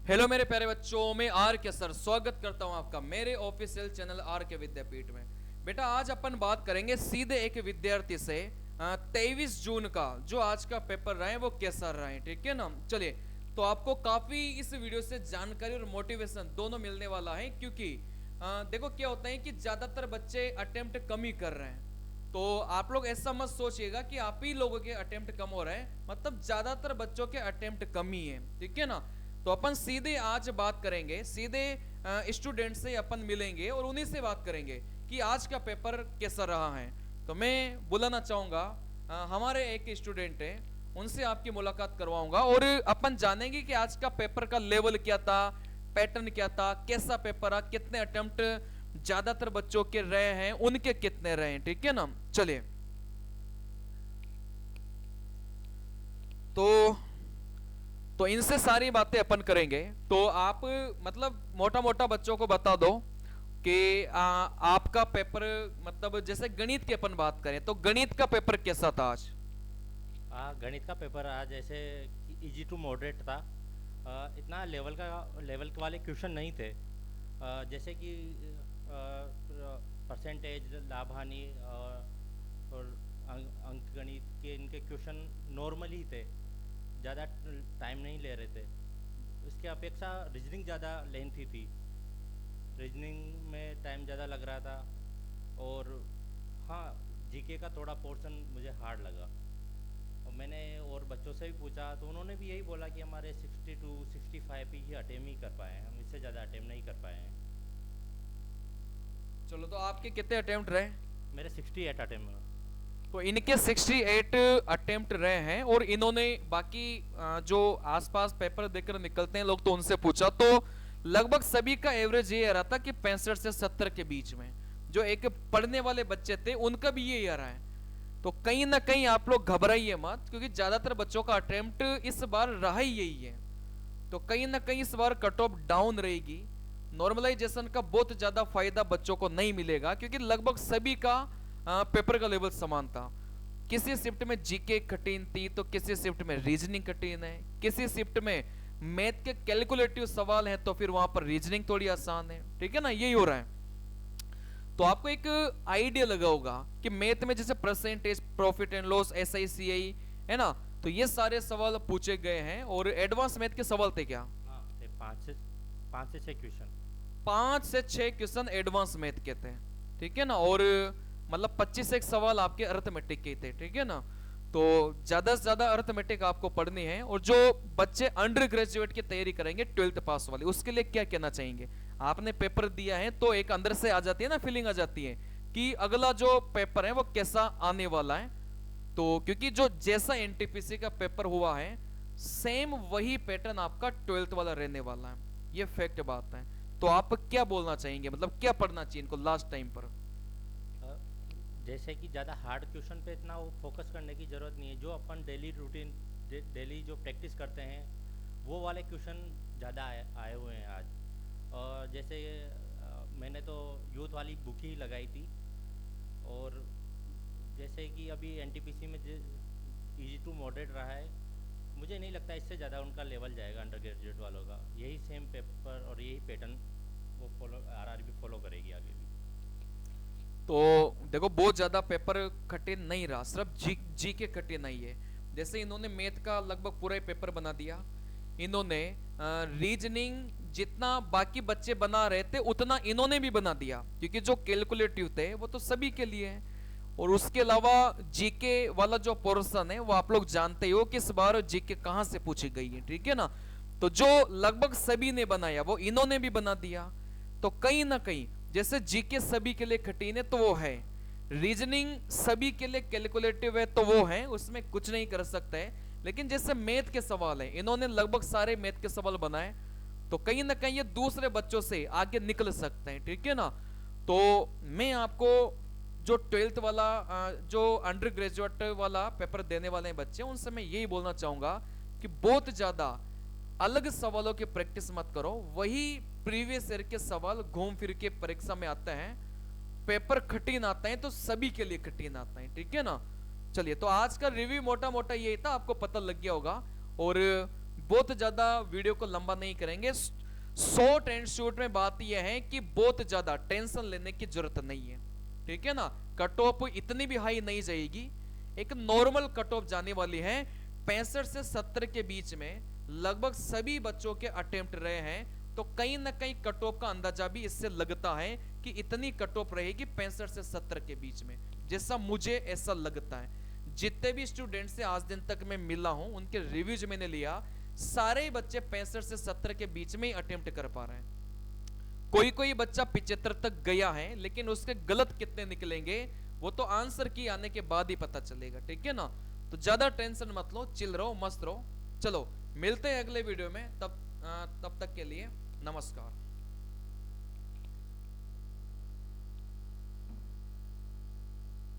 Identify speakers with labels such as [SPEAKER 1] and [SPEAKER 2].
[SPEAKER 1] Hello मेरे प्यारे बच्चों, मैं आर के सर स्वागत करता हूं आपका मेरे ऑफिशियल चैनल आर के विद्यापीठ में। बेटा आज अपन बात करेंगे सीधे एक विद्यार्थी से 23 जून का जो आज का पेपर रहा है वो कैसा रहा है, ठीक है ना। चलिए, तो आपको काफी इस वीडियो से जानकारी और मोटिवेशन दोनों मिलने वाला है, क्योंकि देखो क्या होता है कि ज्यादातर बच्चे अटेम्प्ट कम ही कर रहे हैं। तो आप लोग ऐसा मत सोचिएगा कि आप ही लोगों के अटेम्प्ट कम हो रहे हैं, मतलब ज्यादातर बच्चों के अटेम्प्ट कम ही है, ठीक है ना। तो अपन सीधे आज बात करेंगे, सीधे स्टूडेंट से अपन मिलेंगे और उन्हीं से बात करेंगे कि आज का पेपर कैसा रहा है। तो मैं बुलाना चाहूंगा हमारे एक स्टूडेंट है, उनसे आपकी मुलाकात करवाऊंगा और अपन जानेंगे कि आज का पेपर का लेवल क्या था, पैटर्न क्या था, कैसा पेपर रहा, कितने अटेम्प्ट ज्यादातर बच्चों के रहे हैं, उनके कितने रहे हैं, ठीक है ना। चलिए, तो इनसे सारी बातें अपन करेंगे। तो आप मतलब मोटा मोटा बच्चों को बता दो कि आपका पेपर, मतलब जैसे गणित की अपन बात करें तो गणित का पेपर कैसा था आज।
[SPEAKER 2] गणित का पेपर आज ऐसे इजी टू मॉडरेट था। इतना लेवल के वाले क्वेश्चन नहीं थे। जैसे कि परसेंटेज, लाभ हानि और अंक गणित के इनके क्वेश्चन नॉर्मल ही थे, ज़्यादा टाइम नहीं ले रहे थे। इसके अपेक्षा रीजनिंग ज़्यादा लेंथी थी, रीजनिंग में टाइम ज़्यादा लग रहा था। और हाँ, जीके का थोड़ा पोर्शन मुझे हार्ड लगा। और मैंने और बच्चों से भी पूछा तो उन्होंने भी यही बोला कि हमारे 62 65 ही अटेम्प्ट ही कर पाए हैं, हम इससे ज़्यादा अटेम्प्ट नहीं कर पाए हैं।
[SPEAKER 1] चलो, तो आपके कितने अटेम्प्ट रहे।
[SPEAKER 2] मेरे 68 अटेम्प्ट।
[SPEAKER 1] तो इनके 68 अटेम्प्ट रहे हैं और इन्होंने बाकी जो आसपास पेपर देकर निकलते हैं लोग, तो उनसे पूछा तो लगभग सभी का एवरेज ये आ रहा था कि 65 से 70 के बीच में। जो एक पढ़ने वाले बच्चे थे उनका भी यही आ रहा है। तो कहीं ना कहीं आप लोग घबराइए मत, क्योंकि ज्यादातर बच्चों का अटेम्प्ट इस बार रहा ही यही है। तो कहीं ना कहीं इस बार कट ऑफ डाउन रहेगी। नॉर्मलाइजेशन का बहुत ज्यादा फायदा बच्चों को नहीं मिलेगा, क्योंकि लगभग सभी का पेपर का लेवल समान था। किसी शिफ्ट में जीके कठिन थी तो किसी शिफ्ट में रीजनिंग कठिन है, किसी शिफ्ट में मैथ के कैलकुलेटिव सवाल हैं तो फिर वहां पर रीजनिंग थोड़ी आसान है, ठीक है ना। यही हो रहा है। तो आपको एक आइडिया लगा होगा कि मैथ में जैसे percentage, profit and loss, SICI है ना, तो ये सारे सवाल पूछे गए हैं। और एडवांस मैथ के सवाल थे क्या।
[SPEAKER 2] हाँ थे, 5 से 6 क्वेश्चन।
[SPEAKER 1] 5 से 6 क्वेश्चन एडवांस मैथ के थे, ठीक है ना। और मतलब 25 एक सवाल आपके अर्थमेटिक के थे, ठीक है ना। तो ज्यादा से ज्यादा अर्थमेटिक आपको पढ़नी है। और जो बच्चे अंडर ग्रेजुएट की तैयारी करेंगे 12th पास वाले, उसके लिए क्या कहना चाहेंगे। आपने पेपर दिया है तो एक अंदर से आ जाती है ना, फीलिंग आ जाती है कि अगला जो पेपर है वो कैसा आने वाला है। तो क्योंकि जो जैसा NTPC का पेपर हुआ है सेम वही पैटर्न आपका 12th वाला रहने वाला है, ये फैक्ट बात है। तो आप क्या बोलना चाहेंगे, मतलब क्या पढ़ना चाहिए इनको लास्ट टाइम पर।
[SPEAKER 2] जैसे कि ज़्यादा हार्ड क्वेश्चन पे इतना वो फोकस करने की ज़रूरत नहीं है। जो अपन डेली रूटीन, डेली जो प्रैक्टिस करते हैं वो वाले क्वेश्चन ज़्यादा आए हुए हैं आज। और जैसे मैंने तो यूथ वाली बुक ही लगाई थी। और जैसे कि अभी NTPC में इजी टू मॉडरेट रहा है, मुझे नहीं लगता इससे ज़्यादा उनका लेवल जाएगा अंडर ग्रेजुएट वालों का। यही सेम पेपर और यही पैटर्न वो RRB फॉलो करेगी आगे भी।
[SPEAKER 1] तो देखो, बहुत ज्यादा पेपर कठिन नहीं रहा, सिर्फ जी के कठिन नहीं है। जैसे इन्होंने मैथ का लगभग पूरा ही पेपर बना दिया। इन्होंने रीजनिंग जितना बाकी बच्चे बना रहे थे उतना इन्होंने भी बना दिया, क्योंकि जो कैलकुलेटिव थे वो तो सभी के लिए है। और उसके अलावा जीके वाला जो पोर्शन है वो आप लोग जानते हो कि इस बार जीके कहां से पूछी गई है, ठीक है ना। तो जो लगभग सभी ने बनाया वो इन्होंने भी बना दिया। तो कहीं ना कहीं जैसे जीके सभी के लिए कठिन है तो वो है, रीजनिंग सभी के लिए कैलकुलेटिव है तो वो है, उसमें कुछ नहीं कर सकते हैं। लेकिन जैसे मैथ के सवाल है, इन्होंने लगभग सारे मैथ के सवाल बनाए, तो कहीं ना कहीं ये दूसरे बच्चों से आगे निकल सकते हैं, ठीक है ना। तो मैं आपको जो 12th वाला जो अंडर ग्रेजुएट वाला पेपर देने वाले हैं बच्चे, उनसे मैं यही बोलना चाहूंगा कि बहुत ज्यादा अलग सवालों की प्रैक्टिस मत करो। वही प्रीवियस ईयर के सवाल घूम फिर के परीक्षा में आते हैं। पेपर कठिन आता है तो सभी के लिए कठिन आता है, ठीक है ना। चलिए, तो आज का रिव्यू मोटा मोटा यही था, आपको पता लग गया होगा। और बहुत ज्यादा वीडियो को लंबा नहीं करेंगे। शॉर्ट एंड शॉर्ट में बात यह है कि बहुत ज्यादा टेंशन लेने की जरूरत नहीं है, ठीक है ना। कट ऑफ इतनी भी हाई नहीं जाएगी, एक नॉर्मल कट ऑफ जाने वाली है। 65 से 70 के बीच में लगभग सभी बच्चों के अटेम्प्ट रहे हैं, तो कहीं ना कहीं कट ऑफ का अंदाजा भी इससे लगता है कि इतनी कट ऑफ रहेगी 65 से 70 के बीच में, जैसा मुझे ऐसा लगता है। जितने भी स्टूडेंट से आज दिन तक मैं मिला हूं, उनके रिव्यूज मैंने लिया, सारे बच्चे 65 से 70 के बीच में ही अटेम्प्ट कर पा रहे हैं। कोई कोई बच्चा 75 तक गया है, लेकिन उसके गलत कितने निकलेंगे वो तो आंसर की आने के बाद ही पता चलेगा, ठीक है ना। तो ज्यादा टेंशन मत लो, चिल रहो, मस्त रहो। चलो मिलते हैं अगले वीडियो में, तब तक के लिए नमस्कार।